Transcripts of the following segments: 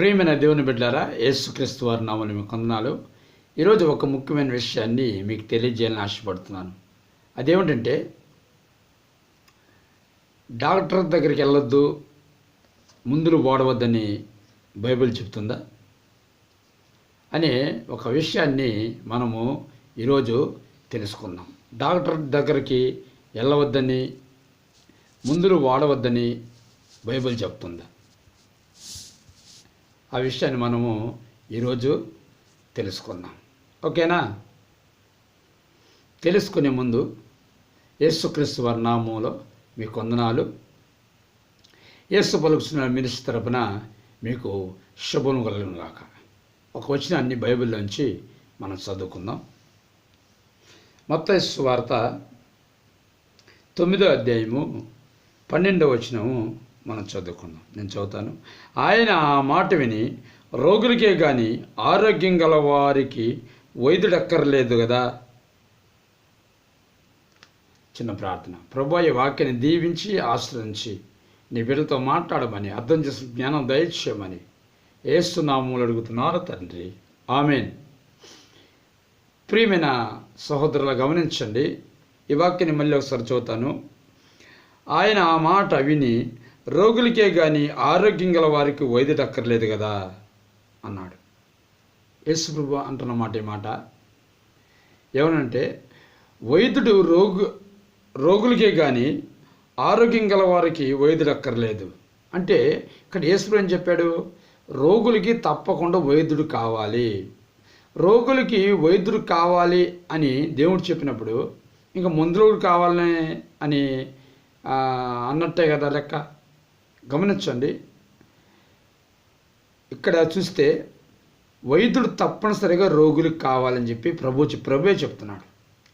ప్రియమైన దేవుని బిడ్డలారా, యేసుక్రీస్తు వారి నామములో మీకు వందనాలు. ఈరోజు ఒక ముఖ్యమైన విషయాన్ని మీకు తెలియజేయాలని ఆశపడుతున్నాను. అదేమిటంటే, డాక్టర్ దగ్గరికి వెళ్ళొద్దు, మందులు వాడవద్దని బైబిల్ చెప్తుందా అనే ఒక విషయాన్ని మనము ఈరోజు తెలుసుకుందాం. డాక్టర్ దగ్గరికి వెళ్ళవద్దని, మందులు వాడవద్దని బైబిల్ చెప్తుందా? ఆ విషయాన్ని మనము ఈరోజు తెలుసుకుందాం. ఓకేనా? తెలుసుకునే ముందు యేసుక్రీస్తు వారి నామములో మీకు వందనాలు. యేసు పలుకుతున్న మినిస్ట్రీ తరపున మీకు శుభం కలుగును గాక. ఒక వచనాన్ని బైబిల్లోంచి మనం చదువుకుందాం. మత్తయి సువార్త 9వ అధ్యాయము 12వ వచనము మనం చదువుకుందాం. నేను చదువుతాను. ఆయన ఆ మాట విని, రోగులకే కానీ ఆరోగ్యం గల వారికి వైద్యుడక్కర్లేదు కదా. చిన్న ప్రార్థన. ప్రభువా, ఈ వాక్యాన్ని దీవించి ఆశ్రయించి నీ బిడ్డలతో మాట్లాడమని, అర్థం చేసిన జ్ఞానం దయచేయమని యేసు నామములో అడుగుతున్నారు తండ్రి. ఆమేన్. ప్రియమైన సహోదరులు గమనించండి, ఈ వాక్యాన్ని మళ్ళీ ఒకసారి చదువుతాను. ఆయన ఆ మాట విని, రోగులకే కానీ ఆరోగ్యం గల వారికి వైద్యుడక్కర్లేదు కదా అన్నాడు. యేసు ప్రభు అంటున్న మాట ఈ మాట ఏమనంటే, వైద్యుడు రోగులకే కానీ ఆరోగ్యం గల వారికి వైద్యుడక్కర్లేదు అంటే, ఇక్కడ యేసు ప్రభు ఏం చెప్పాడు? రోగులకి తప్పకుండా వైద్యుడు కావాలి. రోగులకి వైద్యుడు కావాలి అని దేవుడు చెప్పినప్పుడు ఇంకా మందులు కావాలని అని అన్నట్టే కదా లెక్క. గమనించండి, ఇక్కడ చూస్తే వైద్యుడు తప్పనిసరిగా రోగులకు కావాలని చెప్పి ప్రభువే చెప్తున్నాడు.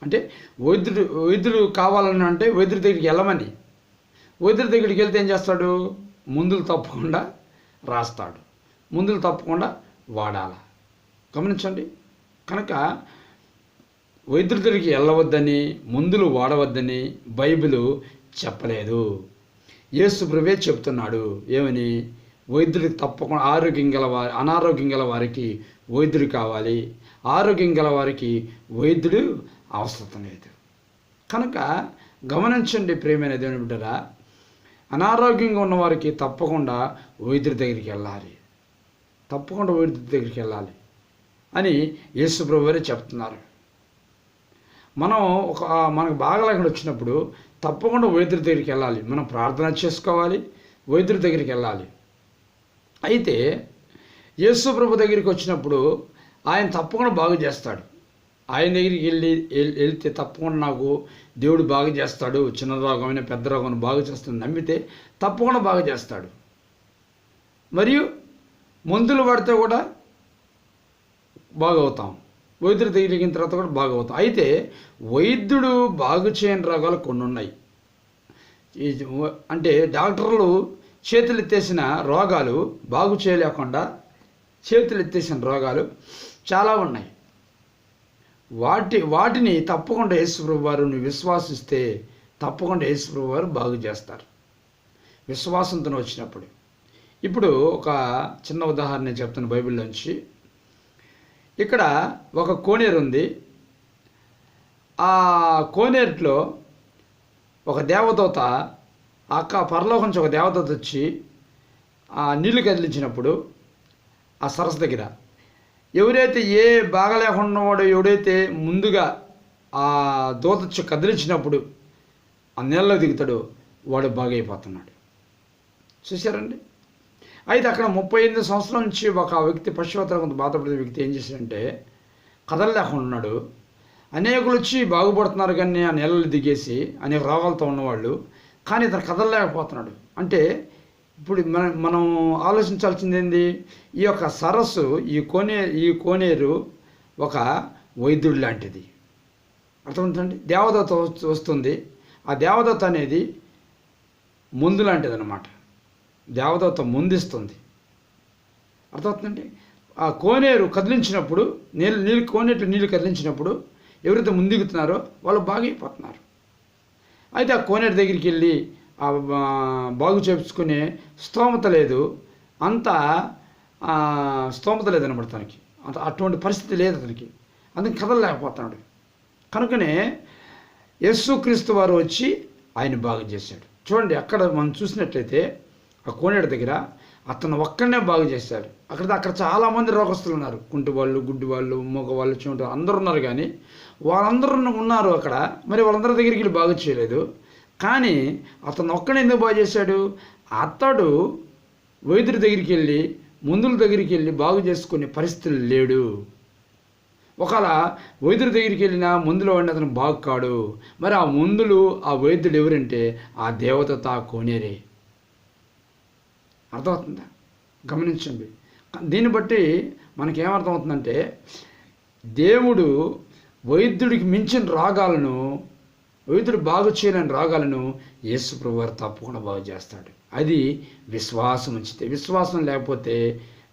అంటే వైద్యుడు కావాలని అంటే వైద్యుడి దగ్గరికి వెళ్ళమని. వైద్యుడి దగ్గరికి వెళ్తే ఏం చేస్తాడు? మందులు తప్పకుండా రాస్తాడు, మందులు తప్పకుండా వాడాల. గమనించండి, కనుక వైద్యుడి దగ్గరికి వెళ్ళవద్దని, మందులు వాడవద్దని బైబిల్ చెప్పలేదు. యేసు ప్రభువే చెప్తున్నాడు. ఏమని? వైద్యుడికి తప్పకుండా అనారోగ్యం గల వారికి వైద్యుడు కావాలి, ఆరోగ్యం గల వారికి వైద్యుడు అవసరం లేదు. కనుక గమనించండి ప్రియమైన దేవుని బిడ్డరా, అనారోగ్యంగా ఉన్నవారికి తప్పకుండా వైద్యుడి దగ్గరికి వెళ్ళాలి, తప్పకుండా వైద్యుడి దగ్గరికి వెళ్ళాలి అని యేసు ప్రభువే చెప్తున్నారు. మనకు బాగలేకుండా వచ్చినప్పుడు తప్పకుండా వైద్యుడి దగ్గరికి వెళ్ళాలి, మనం ప్రార్థన చేసుకోవాలి, వైద్యుడి దగ్గరికి వెళ్ళాలి. అయితే యేసు ప్రభు దగ్గరికి వచ్చినప్పుడు ఆయన తప్పకుండా బాగు చేస్తాడు. ఆయన దగ్గరికి వెళ్తే తప్పకుండా నాకు దేవుడు బాగు చేస్తాడు, చిన్న రోగమైన పెద్ద రోగం బాగు చేస్తాడు నమ్మితే తప్పకుండా బాగు చేస్తాడు. మరియు మందులు పడితే కూడా బాగవుతాం, వైద్యుడి దగ్గరికి తర్వాత కూడా బాగవుతాం. అయితే వైద్యుడు బాగు చేయని రోగాలు కొన్ని ఉన్నాయి. అంటే డాక్టర్లు చేతులు ఎత్తేసిన రోగాలు బాగు చేయలేకుండా చేతులు ఎత్తేసిన రోగాలు చాలా ఉన్నాయి. వాటిని తప్పకుండా యేసుప్రభు వారు నువ్వు విశ్వాసిస్తే తప్పకుండా యేసుప్రభు వారు బాగు చేస్తారు, విశ్వాసంతో వచ్చినప్పుడు. ఇప్పుడు ఒక చిన్న ఉదాహరణ చెప్తాను బైబిల్లోంచి. ఇక్కడ ఒక కోనేరు ఉంది. ఆ కోనేరులో ఒక దేవదూత, పరలోకం నుంచి ఒక దేవదూత వచ్చి ఆ నీళ్లు కదిలించినప్పుడు ఆ సరస్సు దగ్గర ఎవరైతే బాగలేకుండా వాడు ఎవడైతే ముందుగా ఆ దూత వచ్చి కదిలించినప్పుడు ఆ నీళ్ళలో దిగుతాడో వాడు బాగైపోతున్నాడు. చూశారండి? అయితే అక్కడ 38 సంవత్సరాల నుంచి ఒక వ్యక్తి పశువతరంతో బాధపడే వ్యక్తి ఏం చేశాడంటే కదలలేకుండా ఉన్నాడు. అనేకులు వచ్చి బాగుపడుతున్నారు కానీ ఆ నీళ్ళలో దిగేసి, అనేక రోగాలతో ఉన్నవాళ్ళు, కానీ ఇతను కదలలేకపోతున్నాడు. అంటే ఇప్పుడు మనం ఆలోచించాల్సింది ఏంది? ఈ యొక్క సరస్సు, ఈ కోనేరు ఒక వైద్యుడు లాంటిది. అర్థమవుతుందండి? దేవదత్త వస్తుంది. ఆ దేవదత్త అనేది మందు లాంటిది అన్నమాట. దేవదత్త ముందిస్తుంది. అర్థమవుతుందండి? ఆ కోనేరు కదిలించినప్పుడు నీళ్ళు కదిలించినప్పుడు ఎవరైతే ముందుగుతున్నారో వాళ్ళు బాగైపోతున్నారు. అయితే ఆ కోనేరు దగ్గరికి వెళ్ళి బాగు చేయించుకునే స్తోమత లేదు, అంతా స్తోమత లేదనమాట తనకి, అటువంటి పరిస్థితి లేదు అతనికి, అందుకు కదలలేకపోతున్నాడు. కనుకనే యేసుక్రీస్తు వారు వచ్చి ఆయన బాగు చేశాడు. చూడండి, అక్కడ మనం చూసినట్లయితే ఆ కోనేడు దగ్గర అతను ఒక్కడనే బాగు చేశాడు. అక్కడ చాలామంది రోగస్తులు ఉన్నారు, కుంటి వాళ్ళు, గుడ్డి వాళ్ళు, మగవాళ్ళు, చెమట అందరూ ఉన్నారు. కానీ వాళ్ళందరూ ఉన్నారు అక్కడ, మరి వాళ్ళందరి దగ్గరికి వెళ్ళి బాగు చేయలేదు. కానీ అతను ఒక్కడే ఎందుకు బాగు చేశాడు? అతడు వైద్యుడి దగ్గరికి వెళ్ళి, మందుల దగ్గరికి వెళ్ళి బాగు చేసుకునే పరిస్థితులు లేడు. ఒకవేళ వైద్యుడి దగ్గరికి వెళ్ళినా మందులు వాడిన అతను బాగు కాడు. మరి ఆ మందులు, ఆ వైద్యుడు ఎవరంటే ఆ దేవత ఆ కోనేరే. అర్థమవుతుందా? గమనించండి. దీన్ని బట్టి మనకేమర్థమవుతుందంటే, దేవుడు వైద్యుడికి మించిన రోగాలను, వైద్యుడు బాగు చేయలేని రోగాలను యేసు ప్రభువు వారు తప్పకుండా బాగు చేస్తాడు. అది విశ్వాసం ఉంచితే. విశ్వాసం లేకపోతే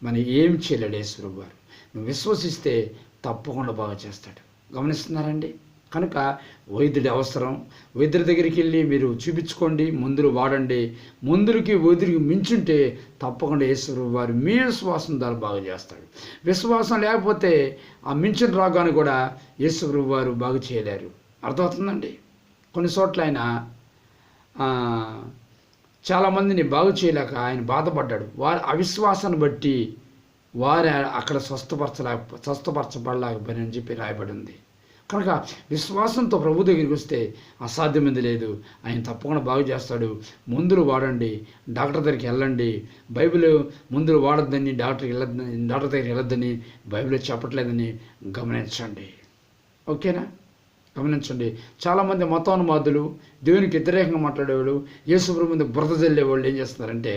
మనం ఏం చేయలేడు యేసు ప్రభువు వారు. నువ్వు విశ్వసిస్తే తప్పకుండా బాగు చేస్తాడు. గమనిస్తున్నారండి? కనుక వైద్యుడి అవసరం. వైద్యుడి దగ్గరికి వెళ్ళి మీరు చూపించుకోండి, మందులు వాడండి. మందులకి వైద్యుడికి మించుంటే తప్పకుండా యేసు వారు మీ విశ్వాసం ద్వారా బాగు చేస్తాడు. విశ్వాసం లేకపోతే ఆ మించిన రోగాన్ని కూడా యేసు వారు బాగు చేయలేరు. అర్థమవుతుందండి? కొన్ని చోట్ల ఆయన చాలామందిని బాగు చేయలేక ఆయన బాధపడ్డాడు. వారి అవిశ్వాసాన్ని బట్టి వారు అక్కడ స్వస్థపరచబడలేకపోయినని చెప్పి రాయబడి ఉంది. కనుక విశ్వాసంతో ప్రభు దగ్గరికి వస్తే అసాధ్యమైంది లేదు. ఆయన తప్పకుండా బాగు చేస్తాడు. మందులు వాడండి, డాక్టర్ దగ్గరికి వెళ్ళండి. బైబిల్ మందులు వాడొద్దని, డాక్టర్ దగ్గరికి వెళ్ళొద్దని బైబిల్ చెప్పట్లేదని గమనించండి. ఓకేనా? గమనించండి. చాలామంది మతోన్మాదులు, దేవునికి వ్యతిరేకంగా మాట్లాడేవాళ్ళు, యేసు ప్రభు ముందు బురద జల్లేవాళ్ళు ఏం చేస్తున్నారంటే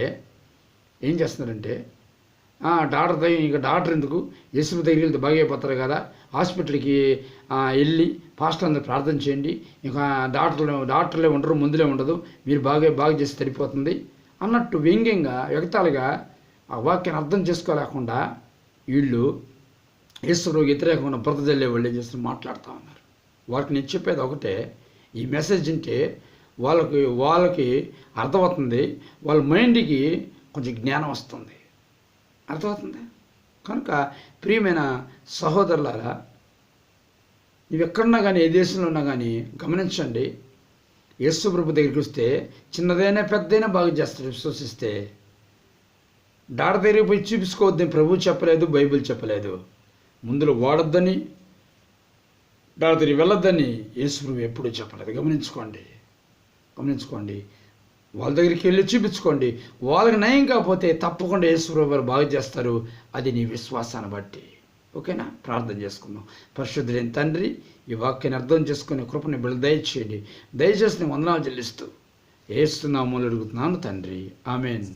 డాక్టర్ దగ్గర, ఇంకా డాక్టర్ ఎందుకు, యేసు దగ్గరికి వెళ్తే బాగా అయిపోతారు కదా, హాస్పిటల్కి వెళ్ళి పాస్టర్ అందరూ ప్రార్థన చేయండి, ఇంకా డాక్టర్లే ఉండరు, మందులే ఉండదు, మీరు బాగా చేసి సరిపోతుంది అన్నట్టు వ్యంగ్యంగా, ఎగతాళిగా ఆ వాక్యాన్ని అర్థం చేసుకోలేకుండా వీళ్ళు యేసు ప్రభువుకి వ్యతిరేకంగా బురద జల్లే వాళ్ళు ఏం చేస్తున్నారు, మాట్లాడుతూ ఉన్నారు. వాళ్ళకి నేను చెప్పేది ఒకటే, ఈ మెసేజ్ ఉంటే వాళ్ళకి అర్థమవుతుంది, వాళ్ళ మైండ్కి కొంచెం జ్ఞానం వస్తుంది. అర్థమవుతుంది? కనుక ప్రియమైన సహోదరులారా, నువ్వు ఎక్కడున్నా కానీ, ఏ దేశంలో ఉన్నా కానీ గమనించండి. యేసు ప్రభు దగ్గరికి వస్తే చిన్నదైనా పెద్దదైనా బాగు చేస్తాడు విశ్వసిస్తే. డాక్టర్ దగ్గరికి పోయి చూపించుకోవద్దని ప్రభు చెప్పలేదు, బైబిల్ చెప్పలేదు. మందులు వాడొద్దని, డాక్టర్ దగ్గరికి వెళ్ళొద్దని యేసు ప్రభు ఎప్పుడూ చెప్పలేదు. గమనించుకోండి. వాళ్ళ దగ్గరికి వెళ్ళి చూపించుకోండి. వాళ్ళకి నయం కాకపోతే తప్పకుండా యేసు ప్రభు వారు బాగు చేస్తారు. అది నీ విశ్వాసాన్ని బట్టి. ఓకేనా? ప్రార్థన చేసుకుందాం. పరిశుద్ధుడైన తండ్రి, ఈ వాక్యాన్ని అర్థం చేసుకునే కృపని బిడ్డ దయచేయండి. దయచేసి వందనాలు చెల్లిస్తూ యేసు నామములో అడుగుతున్నాను తండ్రి. ఆమేన్.